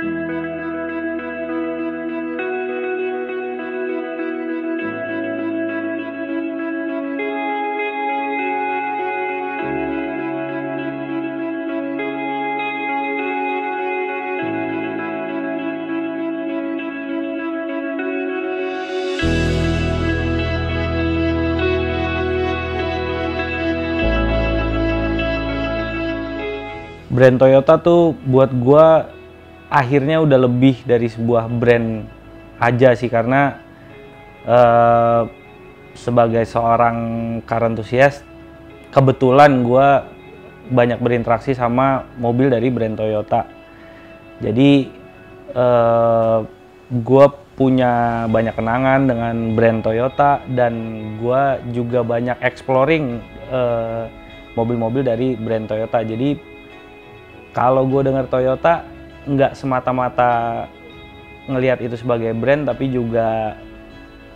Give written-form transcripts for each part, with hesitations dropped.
Brand Toyota tuh buat gua akhirnya udah lebih dari sebuah brand aja sih, karena sebagai seorang car enthusiast kebetulan gua banyak berinteraksi sama mobil dari brand Toyota. Jadi gua punya banyak kenangan dengan brand Toyota, dan gua juga banyak exploring mobil-mobil dari brand Toyota. Jadi kalau gue dengar Toyota, nggak semata-mata ngelihat itu sebagai brand, tapi juga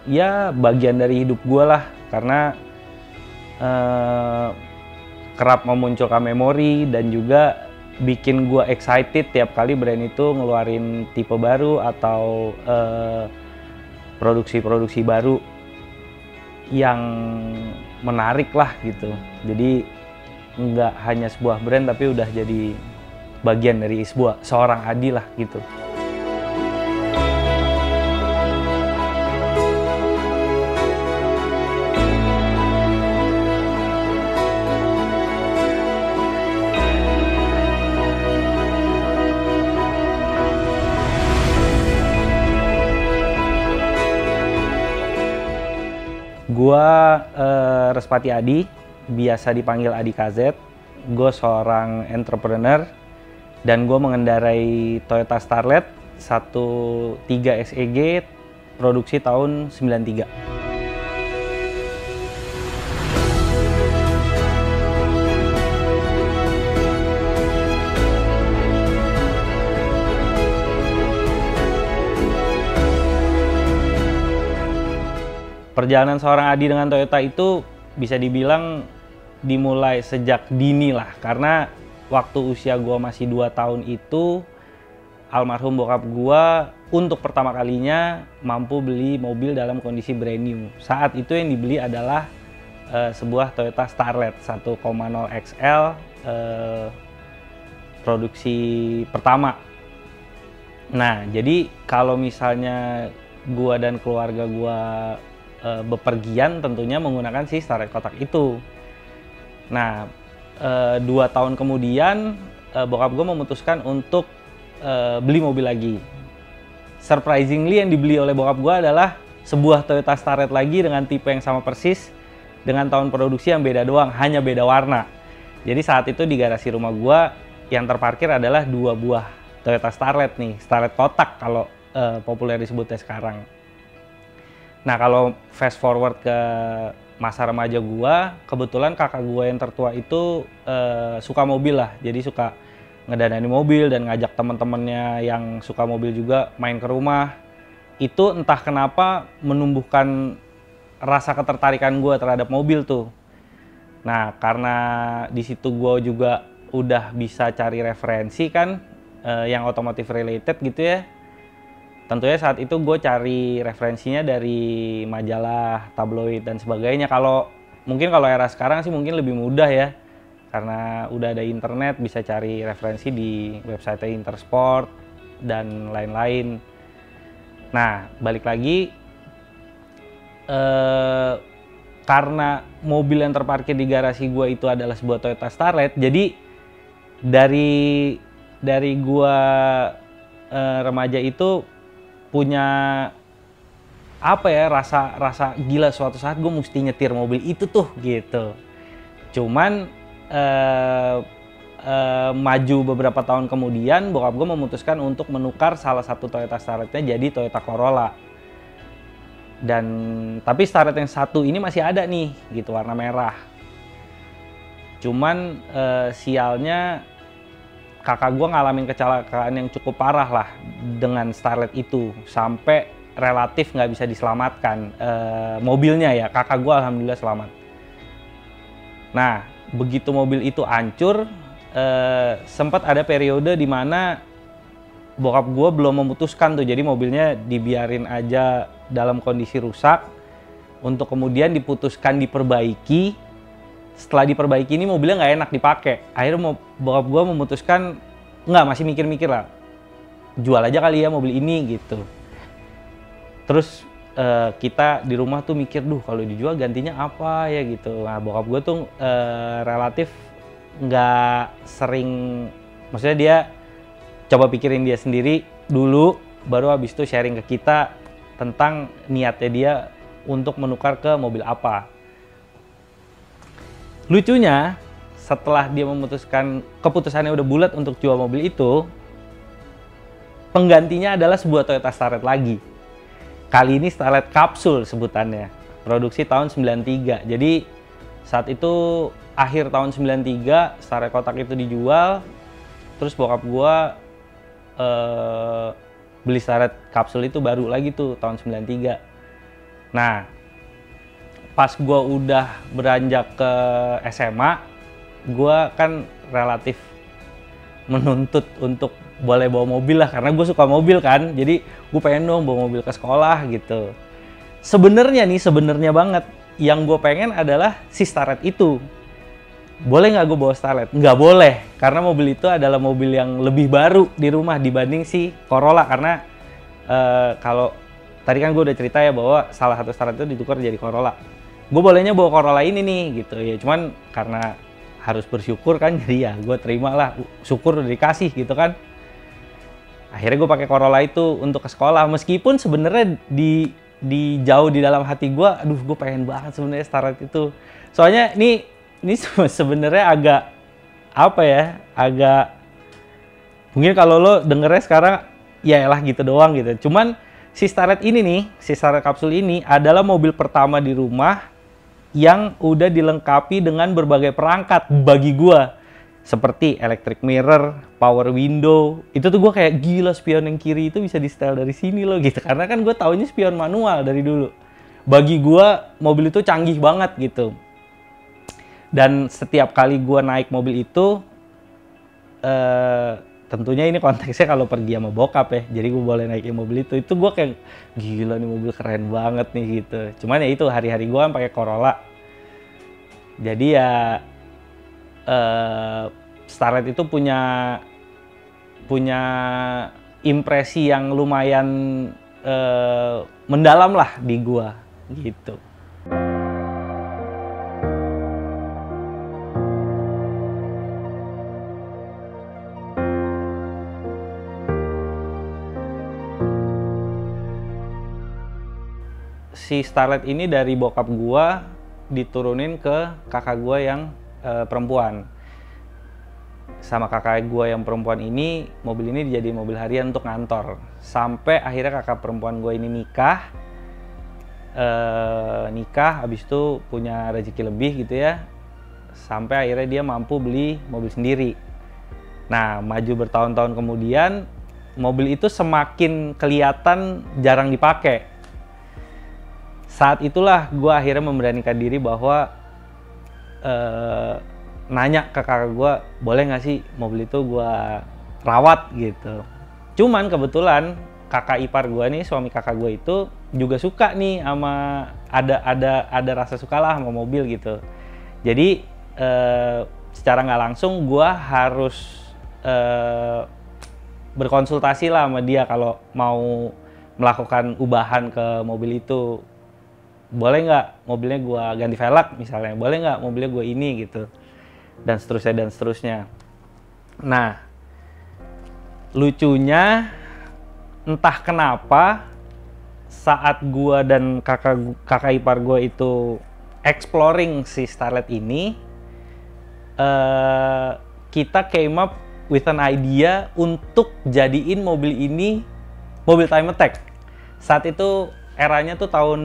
ya bagian dari hidup gue lah, karena kerap memunculkan memori dan juga bikin gue excited tiap kali brand itu ngeluarin tipe baru atau produksi-produksi baru yang menarik lah gitu. Jadi nggak hanya sebuah brand, tapi udah jadi bagian dari seorang Adi lah gitu. Gua Respati Adi, biasa dipanggil Adi KZ. Gue seorang entrepreneur dan gue mengendarai Toyota Starlet 1.3 SEG produksi tahun 93. Perjalanan seorang Adi dengan Toyota itu bisa dibilang dimulai sejak dini lah, karena waktu usia gue masih 2 tahun itu almarhum bokap gue untuk pertama kalinya mampu beli mobil dalam kondisi brand new. Saat itu yang dibeli adalah sebuah Toyota Starlet 1.0 XL produksi pertama. Nah, jadi kalau misalnya gue dan keluarga gue bepergian, tentunya menggunakan si Starlet kotak itu. Nah, 2 tahun kemudian bokap gue memutuskan untuk beli mobil lagi. Surprisingly yang dibeli oleh bokap gue adalah sebuah Toyota Starlet lagi dengan tipe yang sama persis, dengan tahun produksi yang beda doang, hanya beda warna. Jadi saat itu di garasi rumah gue yang terparkir adalah 2 buah Toyota Starlet nih, Starlet kotak kalau populer disebutnya sekarang. Nah, kalau fast forward ke masa remaja gua, kebetulan kakak gua yang tertua itu suka mobil lah, jadi suka ngedanain mobil dan ngajak teman-temannya yang suka mobil juga main ke rumah. Itu entah kenapa menumbuhkan rasa ketertarikan gua terhadap mobil tuh. Nah, karena di situ gua juga udah bisa cari referensi kan yang otomotif related gitu ya. Tentunya saat itu gue cari referensinya dari majalah, tabloid, dan sebagainya. Mungkin kalau era sekarang sih mungkin lebih mudah ya, karena udah ada internet, bisa cari referensi di website Intersport dan lain-lain. Nah, balik lagi, karena mobil yang terparkir di garasi gue itu adalah sebuah Toyota Starlet, jadi dari gue remaja itu punya apa ya, rasa gila, suatu saat gue mesti nyetir mobil itu tuh gitu. Cuman maju beberapa tahun kemudian bokap gue memutuskan untuk menukar salah satu Toyota Starletnya jadi Toyota Corolla. Tapi Starlet yang satu ini masih ada nih gitu, warna merah. Cuman sialnya kakak gue ngalamin kecelakaan yang cukup parah lah dengan Starlet itu, sampai relatif nggak bisa diselamatkan mobilnya ya. Kakak gue alhamdulillah selamat. Nah, begitu mobil itu hancur, sempat ada periode di mana bokap gue belum memutuskan tuh, jadi mobilnya dibiarin aja dalam kondisi rusak untuk kemudian diputuskan diperbaiki. Setelah diperbaiki ini mobilnya nggak enak dipakai, akhirnya bokap gue memutuskan nggak, masih mikir-mikir lah, jual aja kali ya mobil ini gitu. Terus kita di rumah tuh mikir, duh kalau dijual gantinya apa ya gitu. Nah bokap gue tuh relatif nggak sering, maksudnya dia coba pikirin dia sendiri dulu, baru habis itu sharing ke kita tentang niatnya dia untuk menukar ke mobil apa. Lucunya, setelah dia memutuskan, keputusannya udah bulat untuk jual mobil itu, penggantinya adalah sebuah Toyota Starlet lagi. Kali ini Starlet kapsul sebutannya, produksi tahun 93. Jadi saat itu akhir tahun 93, Starlet kotak itu dijual, terus bokap gua beli Starlet kapsul itu baru lagi tuh tahun 93. Nah, pas gue udah beranjak ke SMA, gue kan relatif menuntut untuk boleh bawa mobil lah, karena gue suka mobil kan, jadi gue pengen dong bawa mobil ke sekolah gitu. Sebenarnya banget, yang gue pengen adalah si Starlet itu. Boleh nggak gue bawa Starlet? Nggak boleh, karena mobil itu adalah mobil yang lebih baru di rumah dibanding si Corolla, karena kalau tadi kan gue udah cerita ya bahwa salah satu Starlet itu ditukar jadi Corolla. Gue bolehnya bawa Corolla ini nih gitu ya, cuman karena harus bersyukur kan, jadi ya gue terima lah, syukur udah dikasih gitu kan. Akhirnya gue pakai Corolla itu untuk ke sekolah, meskipun sebenarnya di jauh di dalam hati gue, aduh gue pengen banget sebenarnya Starlet itu. Soalnya ini sebenarnya agak apa ya, agak mungkin kalau lo dengernya sekarang ya elah gitu doang gitu. Cuman si Starlet ini nih, si Starlet kapsul ini adalah mobil pertama di rumah yang udah dilengkapi dengan berbagai perangkat bagi gua, seperti electric mirror, power window. Itu tuh gua kayak gila, spion yang kiri itu bisa di setel dari sini loh gitu, karena kan gue taunya spion manual dari dulu. Bagi gua mobil itu canggih banget gitu, dan setiap kali gua naik mobil itu tentunya ini konteksnya kalau pergi sama bokap ya, jadi gue boleh naikin mobil itu gue kayak gila nih mobil keren banget nih gitu. Cuman ya itu hari-hari gue kan pakai Corolla, jadi ya Starlet itu punya impresi yang lumayan mendalam lah di gue gitu. Si Starlet ini dari bokap gua diturunin ke kakak gua yang perempuan. Sama kakak gua yang perempuan ini, mobil ini dijadiin mobil harian untuk ngantor. Sampai akhirnya kakak perempuan gua ini nikah, habis itu punya rezeki lebih gitu ya. Sampai akhirnya dia mampu beli mobil sendiri. Nah, maju bertahun-tahun kemudian, mobil itu semakin kelihatan jarang dipakai. Saat itulah gue akhirnya memberanikan diri bahwa nanya ke kakak gue, boleh nggak sih mobil itu gue rawat gitu. Cuman kebetulan kakak ipar gue nih, suami kakak gue itu juga suka nih sama, ada rasa suka lah sama mobil gitu. Jadi secara nggak langsung gue harus berkonsultasi lah sama dia kalau mau melakukan ubahan ke mobil itu. Boleh nggak mobilnya gue ganti velg misalnya, boleh nggak mobilnya gue ini gitu, dan seterusnya. Nah, lucunya entah kenapa saat gue dan kakak ipar gue itu exploring si Starlet ini, kita came up with an idea untuk jadiin mobil ini mobil time attack. Saat itu eranya tuh tahun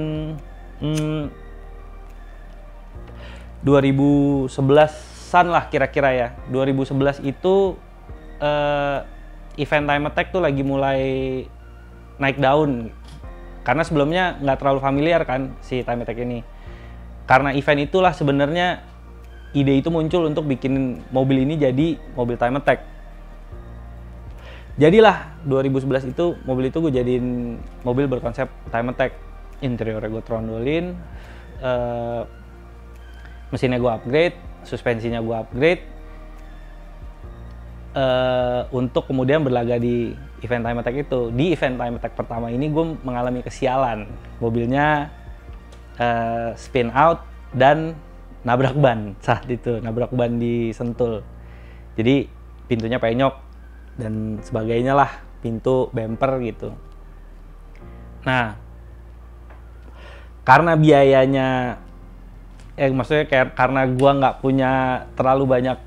2011-an lah kira-kira ya. 2011 itu event time attack tuh lagi mulai naik daun. Karena sebelumnya nggak terlalu familiar kan si time attack ini. Karena event itulah sebenarnya ide itu muncul untuk bikin mobil ini jadi mobil time attack. Jadilah 2011 itu mobil itu gue jadiin mobil berkonsep time attack. Interiornya gue trondolin, mesinnya gue upgrade, suspensinya gue upgrade, untuk kemudian berlaga di event time attack itu. Di event time attack pertama ini gue mengalami kesialan, mobilnya spin out dan nabrak ban saat itu, nabrak ban di Sentul. Jadi pintunya penyok dan sebagainya lah, pintu bumper gitu. Nah, karena biayanya, maksudnya karena gua nggak punya terlalu banyak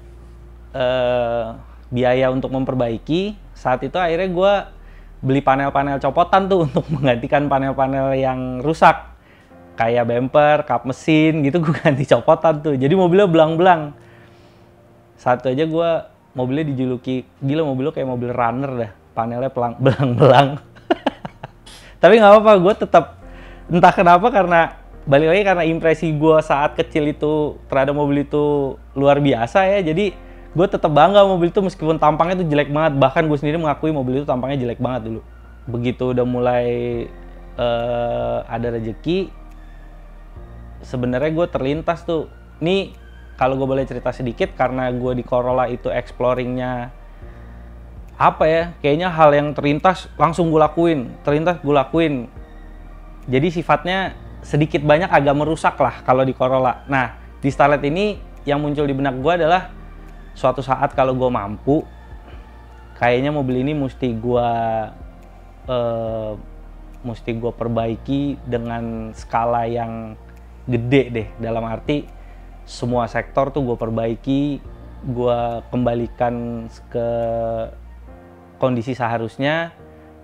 biaya untuk memperbaiki, saat itu akhirnya gua beli panel-panel copotan tuh untuk menggantikan panel-panel yang rusak. Kayak bumper, kap mesin gitu gue ganti copotan tuh. Jadi mobilnya belang-belang. Satu aja gue mobilnya dijuluki, gila mobil lo kayak mobil runner dah. Panelnya belang-belang. Tapi nggak apa-apa, gue tetap, entah kenapa karena, balik lagi karena impresi gue saat kecil itu terhadap mobil itu luar biasa ya. Jadi gue tetap bangga mobil itu meskipun tampangnya tuh jelek banget. Bahkan gue sendiri mengakui mobil itu tampangnya jelek banget dulu. Begitu udah mulai ada rezeki, sebenarnya gue terlintas tuh. Nih kalau gue boleh cerita sedikit, karena gue di Corolla itu exploringnya apa ya, kayaknya hal yang terlintas langsung gue lakuin, terlintas gue lakuin. Jadi sifatnya sedikit banyak agak merusak lah kalau di Corolla. Nah di Starlet ini yang muncul di benak gue adalah suatu saat kalau gue mampu, kayaknya mobil ini mesti gue perbaiki dengan skala yang gede deh, dalam arti semua sektor tuh gue perbaiki, gue kembalikan ke kondisi seharusnya,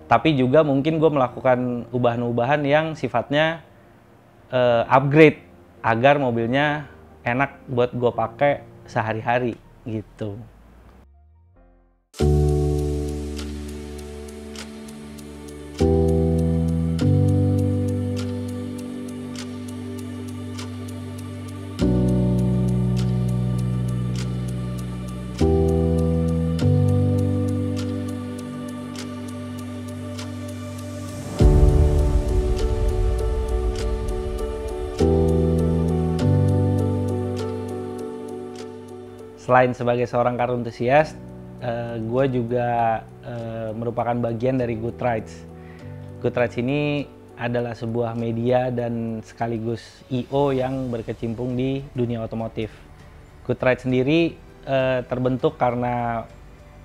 tapi juga mungkin gue melakukan ubahan-ubahan yang sifatnya upgrade agar mobilnya enak buat gue pakai sehari-hari gitu. Selain sebagai seorang car enthusiast, gue juga merupakan bagian dari Good Rides. Good Rides ini adalah sebuah media dan sekaligus I.O. yang berkecimpung di dunia otomotif. Good Rides sendiri terbentuk karena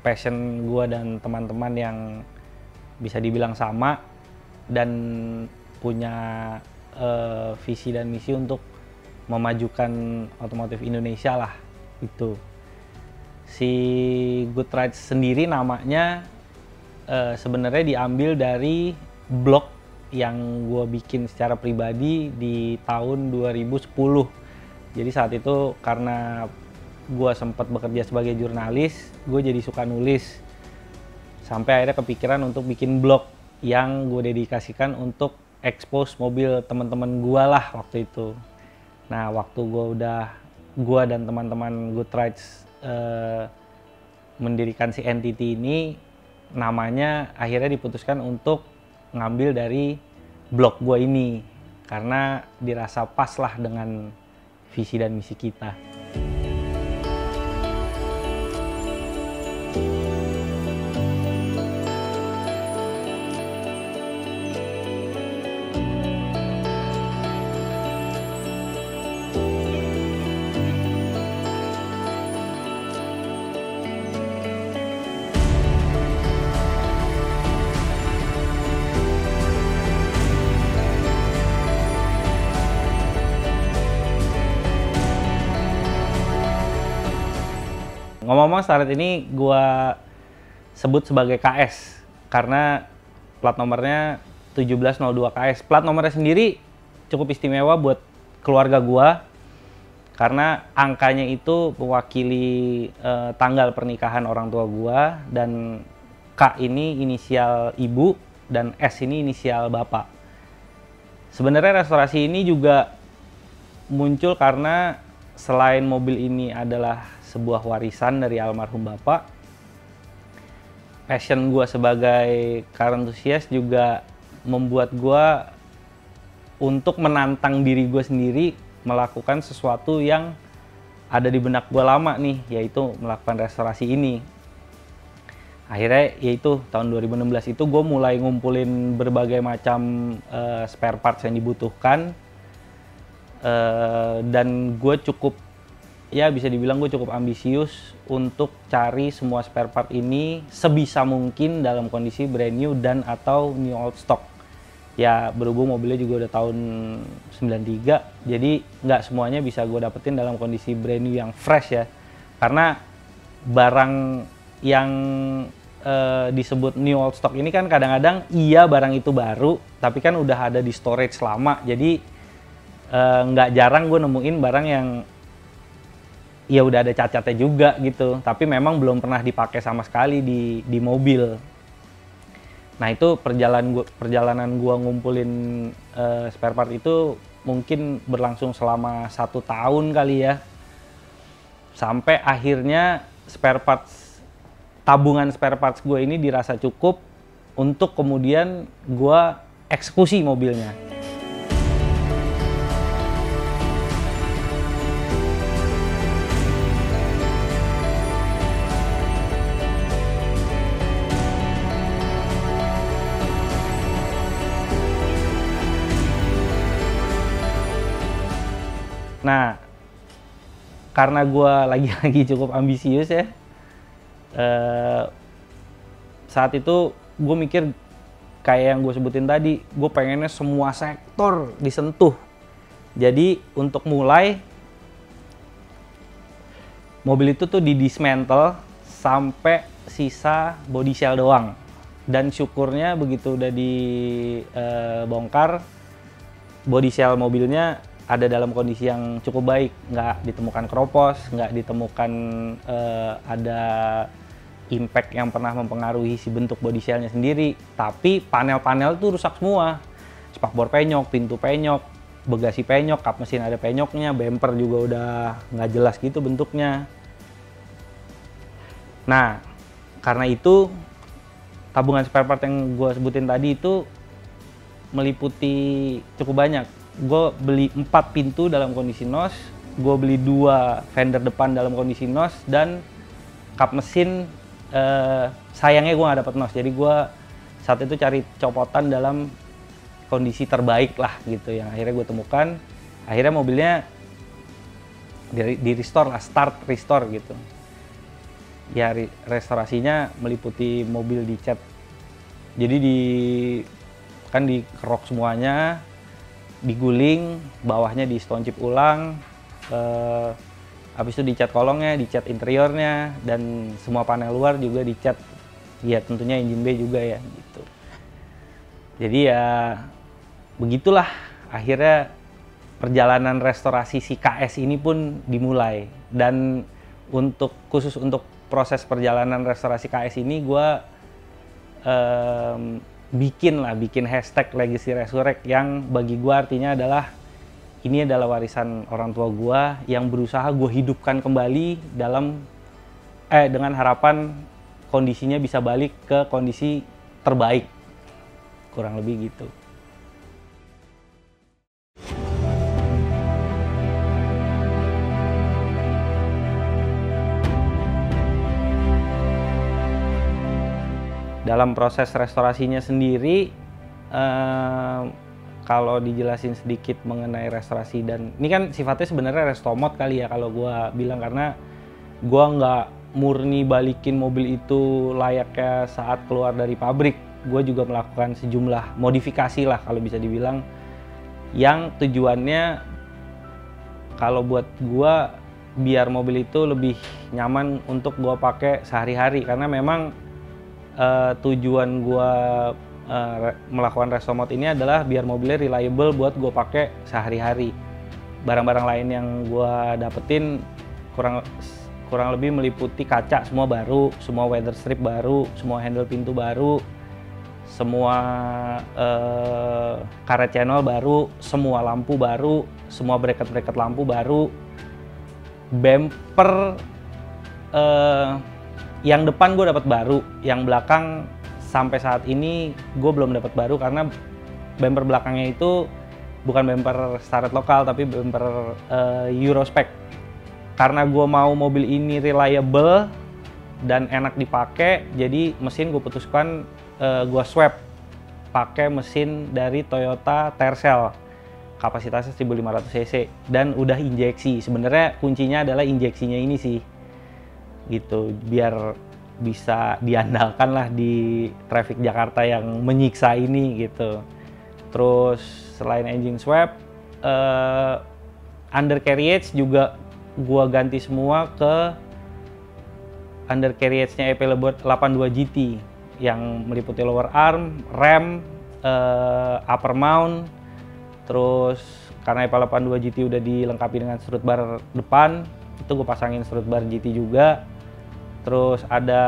passion gue dan teman-teman yang bisa dibilang sama dan punya visi dan misi untuk memajukan otomotif Indonesia lah itu. Si Good Rides sendiri namanya sebenarnya diambil dari blog yang gue bikin secara pribadi di tahun 2010. Jadi saat itu karena gue sempat bekerja sebagai jurnalis, gue jadi suka nulis. Sampai akhirnya kepikiran untuk bikin blog yang gue dedikasikan untuk expose mobil teman-teman gue lah waktu itu. Nah waktu gue dan teman-teman Good Rides mendirikan si entity ini, namanya akhirnya diputuskan untuk ngambil dari blog gue ini karena dirasa pas lah dengan visi dan misi kita. Ngomong-ngomong, Starlet ini gue sebut sebagai KS karena plat nomornya 1702 KS. Plat nomornya sendiri cukup istimewa buat keluarga gue karena angkanya itu mewakili tanggal pernikahan orang tua gue, dan K ini inisial ibu dan S ini inisial bapak. Sebenarnya restorasi ini juga muncul karena selain mobil ini adalah sebuah warisan dari almarhum bapak, passion gue sebagai car enthusiast juga membuat gue untuk menantang diri gue sendiri melakukan sesuatu yang ada di benak gue lama nih, yaitu melakukan restorasi ini. Akhirnya yaitu tahun 2016 itu gue mulai ngumpulin berbagai macam spare parts yang dibutuhkan, dan gue cukup, ya bisa dibilang gue cukup ambisius untuk cari semua spare part ini sebisa mungkin dalam kondisi brand new dan atau new old stock. Ya berhubung mobilnya juga udah tahun 93, jadi nggak semuanya bisa gue dapetin dalam kondisi brand new yang fresh ya. Karena barang yang disebut new old stock ini kan kadang-kadang iya barang itu baru, tapi kan udah ada di storage lama. Jadi nggak jarang gue nemuin barang yang ya udah ada cacatnya juga gitu, tapi memang belum pernah dipakai sama sekali di mobil. Nah itu perjalanan gua ngumpulin spare part itu mungkin berlangsung selama 1 tahun kali ya, sampai akhirnya tabungan spare parts gue ini dirasa cukup untuk kemudian gua eksekusi mobilnya. Nah, karena gue lagi-lagi cukup ambisius ya, saat itu gue mikir kayak yang gue sebutin tadi, gue pengennya semua sektor disentuh. Jadi untuk mulai, mobil itu tuh didismantle sampai sisa body shell doang. Dan syukurnya begitu udah dibongkar, body shell mobilnya ada dalam kondisi yang cukup baik, nggak ditemukan keropos, nggak ditemukan ada impact yang pernah mempengaruhi si bentuk body shellnya sendiri. Tapi panel-panel tuh rusak semua, spakbor penyok, pintu penyok, bagasi penyok, kap mesin ada penyoknya, bumper juga udah nggak jelas gitu bentuknya. Nah, karena itu tabungan spare part yang gue sebutin tadi itu meliputi cukup banyak. Gue beli 4 pintu dalam kondisi NOS, gue beli 2 fender depan dalam kondisi NOS, dan kap mesin sayangnya gue nggak dapet NOS, jadi gue saat itu cari copotan dalam kondisi terbaik lah gitu yang akhirnya gue temukan. Akhirnya mobilnya di restore lah, start restore gitu ya. Restorasinya meliputi mobil dicat, jadi kan dikerok semuanya, diguling, bawahnya di stone chip ulang, habis itu dicat kolongnya, dicat interiornya, dan semua panel luar juga dicat, ya tentunya engine bay juga ya gitu. Jadi ya begitulah akhirnya perjalanan restorasi si KS ini pun dimulai. Dan khusus untuk proses perjalanan restorasi KS ini gue bikin hashtag Legacy Resurrect, yang bagi gue artinya adalah ini adalah warisan orang tua gue yang berusaha gue hidupkan kembali dengan harapan kondisinya bisa balik ke kondisi terbaik, kurang lebih gitu. Dalam proses restorasinya sendiri, kalau dijelasin sedikit mengenai restorasi, dan ini kan sifatnya sebenarnya restomod kali ya kalau gue bilang, karena gue nggak murni balikin mobil itu layaknya saat keluar dari pabrik. Gue juga melakukan sejumlah modifikasi lah kalau bisa dibilang, yang tujuannya kalau buat gue biar mobil itu lebih nyaman untuk gue pakai sehari-hari. Karena memang tujuan gue melakukan restomod ini adalah biar mobilnya reliable buat gue pakai sehari-hari. Barang-barang lain yang gue dapetin kurang lebih meliputi kaca semua baru, semua weather strip baru, semua handle pintu baru, semua karet channel baru, semua lampu baru, semua bracket lampu baru, bumper Yang depan gue dapat baru, yang belakang sampai saat ini gue belum dapat baru karena bumper belakangnya itu bukan bumper Starlet lokal tapi bumper Eurospec. Karena gue mau mobil ini reliable dan enak dipakai, jadi mesin gue putuskan gue swap pakai mesin dari Toyota Tercel, kapasitasnya 1500 cc dan udah injeksi. Sebenarnya kuncinya adalah injeksinya ini sih, gitu, biar bisa diandalkan lah di traffic Jakarta yang menyiksa ini gitu. Terus selain engine swap, undercarriage juga gua ganti semua ke undercarriage-nya EP82 GT yang meliputi lower arm, rem, upper mount. Terus karena EP82 GT udah dilengkapi dengan strut bar depan, itu gue pasangin strut bar GT juga. Terus ada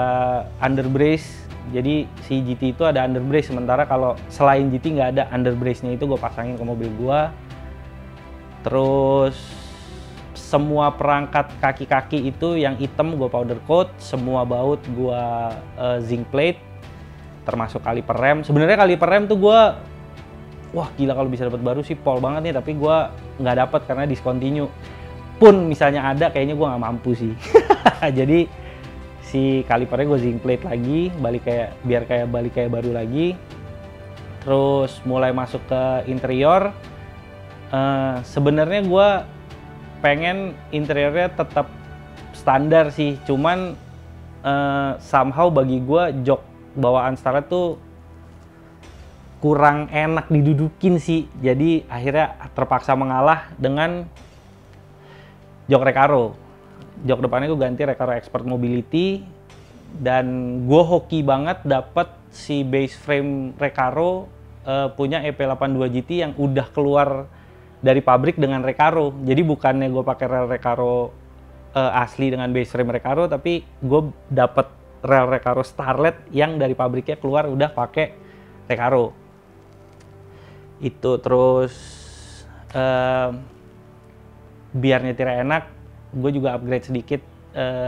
underbrace, jadi si GT itu ada underbrace, sementara kalau selain GT nggak ada underbrace-nya, itu gue pasangin ke mobil gue. Terus semua perangkat kaki-kaki itu yang hitam gue powder coat, semua baut gue zinc plate, termasuk kaliper rem. Sebenarnya kaliper rem tuh gue, wah gila kalau bisa dapat baru sih pol banget nih, tapi gue nggak dapat karena discontinue. Pun misalnya ada, kayaknya gue nggak mampu sih. Jadi si kalipernya gue zinc plate lagi, biar balik kayak baru lagi. Terus mulai masuk ke interior. Sebenarnya gue pengen interiornya tetap standar sih, cuman somehow bagi gue jok bawaan Starlet tuh kurang enak didudukin sih. Jadi akhirnya terpaksa mengalah dengan jok Recaro. Jok depannya gue ganti Recaro Expert Mobility, dan gue hoki banget dapet si base frame Recaro punya EP82 GT yang udah keluar dari pabrik dengan Recaro. Jadi bukannya gue pakai rel Recaro asli dengan base frame Recaro, tapi gue dapet rel Recaro Starlet yang dari pabriknya keluar udah pakai Recaro. Itu terus biar nyetirnya enak, gue juga upgrade sedikit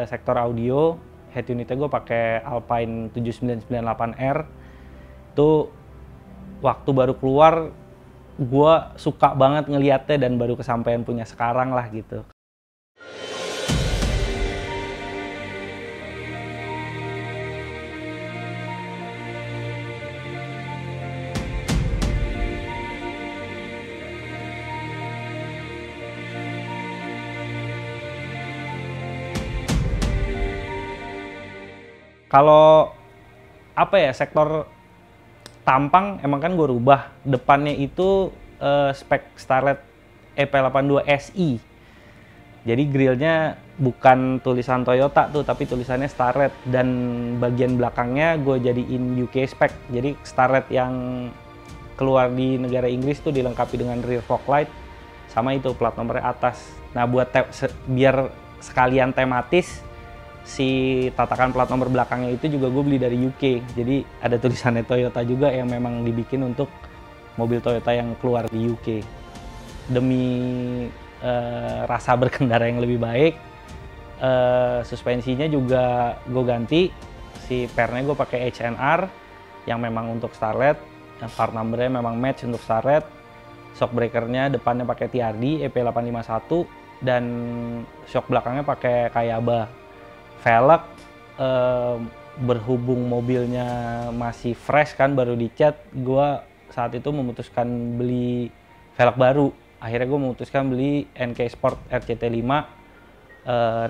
sektor audio. Head unitnya gue pakai Alpine 7998R. Itu waktu baru keluar gue suka banget ngeliatnya dan baru kesampaian punya sekarang lah gitu. Kalau apa ya, sektor tampang emang kan gue rubah. Depannya itu spek Starlet EP82 SI. Jadi grillnya bukan tulisan Toyota tuh, tapi tulisannya Starlet. Dan bagian belakangnya gue jadiin UK spek. Jadi Starlet yang keluar di negara Inggris tuh dilengkapi dengan rear fog light sama itu plat nomornya atas. Nah buat biar sekalian tematis, si tatakan plat nomor belakangnya itu juga gue beli dari UK. Jadi ada tulisannya Toyota juga yang memang dibikin untuk mobil Toyota yang keluar di UK. Demi rasa berkendara yang lebih baik, suspensinya juga gue ganti. Si pernya gue pakai HNR yang memang untuk Starlet. Part numbernya memang match untuk Starlet. Shock breakernya depannya pakai TRD EP851 dan shock belakangnya pakai Kayaba. Velg, berhubung mobilnya masih fresh kan, baru dicat, gue saat itu memutuskan beli velg baru. Akhirnya gue memutuskan beli NK Sport RCT5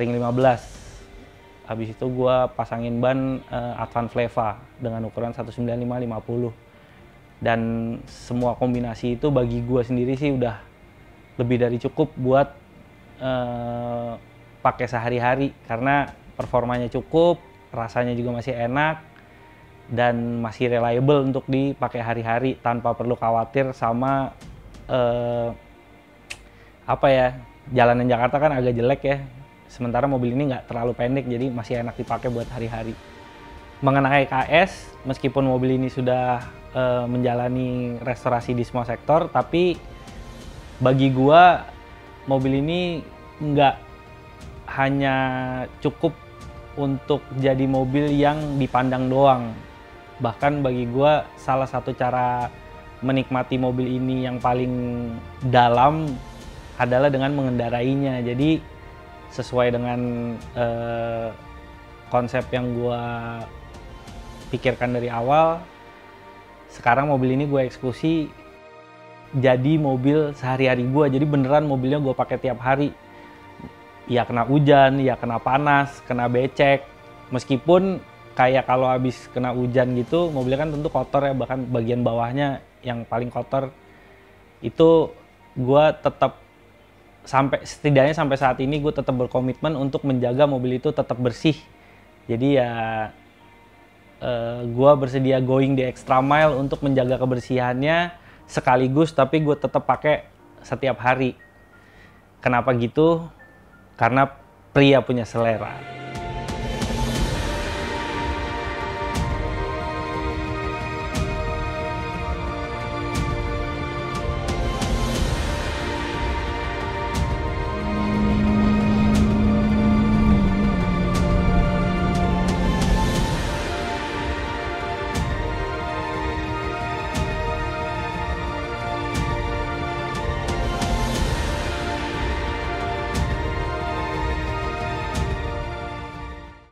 ring 15. Habis itu gue pasangin ban Advan Fleva dengan ukuran 195/50. Dan semua kombinasi itu bagi gue sendiri sih udah lebih dari cukup buat pakai sehari-hari, karena performanya cukup, rasanya juga masih enak, dan masih reliable untuk dipakai hari-hari tanpa perlu khawatir sama apa ya, jalanan Jakarta kan agak jelek ya. Sementara mobil ini nggak terlalu pendek, jadi masih enak dipakai buat hari-hari. Mengenai KS, meskipun mobil ini sudah menjalani restorasi di semua sektor, tapi bagi gua mobil ini nggak hanya cukup untuk jadi mobil yang dipandang doang. Bahkan bagi gue salah satu cara menikmati mobil ini yang paling dalam adalah dengan mengendarainya. Jadi sesuai dengan konsep yang gue pikirkan dari awal, sekarang mobil ini gue eksekusi jadi mobil sehari-hari gue. Jadi beneran mobilnya gue pakai tiap hari. Ya kena hujan, ya kena panas, kena becek. Meskipun kayak kalau habis kena hujan gitu, mobilnya kan tentu kotor ya, bahkan bagian bawahnya yang paling kotor. Itu gue tetap setidaknya sampai saat ini gue tetap berkomitmen untuk menjaga mobil itu tetap bersih. Jadi ya gue bersedia going the extra mile untuk menjaga kebersihannya sekaligus, tapi gue tetap pakai setiap hari. Kenapa gitu? Karena pria punya selera.